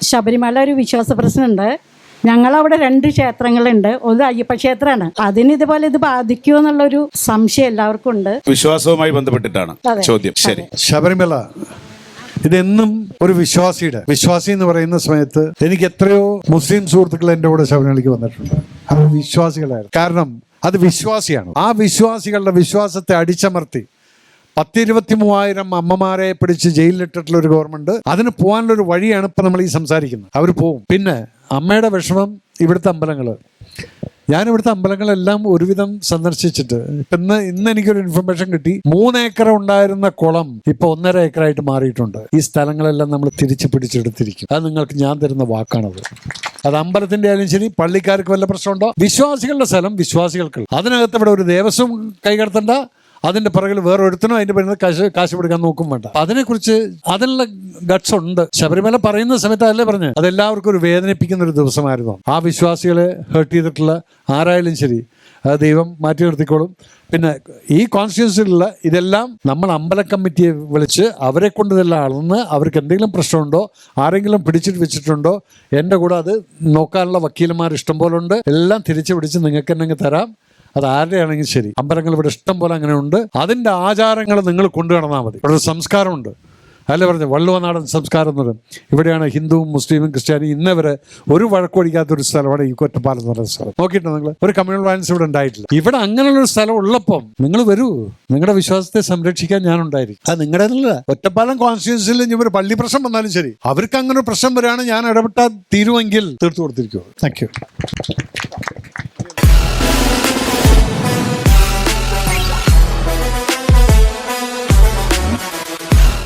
ശബരിമല ഒരു വിശ്വാസ പ്രശ്നമുണ്ട്. ഞങ്ങളവിടെ 2 ക്ഷേത്രങ്ങളുണ്ട്. ഒന്ന് അയ്യപ്പ ക്ഷേത്രമാണ്. അതിന് ഇതുപോലെ ഇത് ബാധിക്കുമോ എന്നുള്ളൊരു സംശയം എല്ലാവർക്കും ഉണ്ട്. വിശ്വാസവുമായി ബന്ധപ്പെട്ടിട്ടാണ് ചോദ്യം. ശരി, ശബരിമല ഇതെന്നും ഒരു വിശ്വാസി എന്ന് പറയുന്ന സമയത്ത് എനിക്ക് എത്രയോ മുസ്ലിം സുഹൃത്തുക്കൾ എൻ്റെ കൂടെ ശബരിമലയ്ക്ക് വന്നിട്ടുണ്ട്. അവർ വിശ്വാസികളായിരുന്നു. കാരണം അത് വിശ്വാസിയാണ്. ആ വിശ്വാസികളുടെ വിശ്വാസത്തെ അടിച്ചമർത്തി 10-23,000 അമ്മമാരെ പിടിച്ച് ജയിലിലിട്ടിട്ടുള്ള ഒരു ഗവൺമെന്റ്, അതിന് പോകാനുള്ളൊരു വഴിയാണ് ഇപ്പം നമ്മൾ ഈ സംസാരിക്കുന്നത്. അവർ പോവും. പിന്നെ അമ്മയുടെ വിഷമം ഇവിടുത്തെ അമ്പലങ്ങള്. ഞാൻ ഇവിടുത്തെ അമ്പലങ്ങളെല്ലാം ഒരുവിധം സന്ദർശിച്ചിട്ട് ഇന്ന് എനിക്കൊരു ഇൻഫർമേഷൻ കിട്ടി. 3 ഏക്കർ ഉണ്ടായിരുന്ന കുളം ഇപ്പൊ 1.5 ഏക്കറായിട്ട് മാറിയിട്ടുണ്ട്. ഈ സ്ഥലങ്ങളെല്ലാം നമ്മൾ തിരിച്ചു പിടിച്ചെടുത്തിരിക്കും. അത് നിങ്ങൾക്ക് ഞാൻ തരുന്ന വാക്കാണത്. അത് അമ്പലത്തിന്റെ ആയാലും ശരി, പള്ളിക്കാർക്ക് വല്ല പ്രശ്നമുണ്ടോ? വിശ്വാസികളുടെ സ്ഥലം വിശ്വാസികൾക്ക്. അതിനകത്ത് ഇവിടെ ഒരു ദേവസ്വം കൈകടത്തണ്ട. അതിന്റെ പിറകിൽ വേറെ ഒരുത്തനും അതിന്റെ പേരിൽ കാശ് കൊടുക്കാൻ നോക്കും വേണ്ട. അതിനെക്കുറിച്ച് അതിനുള്ള ഗട്ട്സ് ഉണ്ട്. ശബരിമല പറയുന്ന സമയത്ത് അതല്ലേ പറഞ്ഞ് അതെല്ലാവർക്കും ഒരു വേദനിപ്പിക്കുന്ന ഒരു ദിവസമായിരുന്നു. ആ വിശ്വാസികളെ ഹേർട്ട് ചെയ്തിട്ടുള്ള ആരായാലും ശരി, അത് ദൈവം മാറ്റി നിർത്തിക്കോളും. പിന്നെ ഈ കോൺസ്റ്റിറ്റ്യൂൻസിലുള്ള ഇതെല്ലാം നമ്മൾ അമ്പല കമ്മിറ്റിയെ വിളിച്ച് അവരെ കൊണ്ട് ഇതെല്ലാം അളന്ന് അവർക്ക് എന്തെങ്കിലും പ്രശ്നമുണ്ടോ, ആരെങ്കിലും പിടിച്ചിട്ട് വെച്ചിട്ടുണ്ടോ, എൻ്റെ കൂടെ അത് നോക്കാനുള്ള വക്കീലന്മാർ ഇഷ്ടം പോലെ ഉണ്ട്. എല്ലാം തിരിച്ചു പിടിച്ച് നിങ്ങൾക്ക് തന്നെ തരാം. അത് ആരുടെ ആണെങ്കിൽ ശരി. അമ്പലങ്ങൾ ഇവിടെ ഇഷ്ടം പോലെ അങ്ങനെ ഉണ്ട്. അതിൻ്റെ ആചാരങ്ങൾ നിങ്ങൾ കൊണ്ടു നടന്നാൽ മതി. ഇവിടെ ഒരു സംസ്കാരമുണ്ട്. അല്ലേ പറഞ്ഞ വള്ളുവനാടൻ സംസ്കാരം എന്ന് പറയും. ഇവിടെയാണ് ഹിന്ദുവും മുസ്ലിമും ക്രിസ്ത്യാനിയും ഇന്നവരെ ഒരു വഴക്കൊടിക്കാത്തൊരു സ്ഥലമാണ് ഈ ഒറ്റപ്പാലം എന്ന് പറയുന്ന സ്ഥലം. നോക്കിയിട്ടോ നിങ്ങൾ? ഒരു കമ്മ്യൂണൽ വയലൻസ് ഇവിടെ ഉണ്ടായിട്ടില്ല. ഇവിടെ അങ്ങനെയുള്ളൊരു സ്ഥലം ഉള്ളപ്പം നിങ്ങൾ വരൂ. നിങ്ങളുടെ വിശ്വാസത്തെ സംരക്ഷിക്കാൻ ഞാനുണ്ടായിരിക്കും. അത് നിങ്ങളുടെ അല്ല. ഒറ്റപ്പാലം കോൺസ്റ്റിറ്റ്യൂൻസിയിൽ ഇനി ഒരു പള്ളി പ്രശ്നം വന്നാലും ശരി, അവർക്ക് അങ്ങനെ ഒരു പ്രശ്നം വരികയാണ്, ഞാൻ ഇടപെട്ടാൽ തീരുമെങ്കിൽ തീർത്തു കൊടുത്തിരിക്കുമോ. Thank you.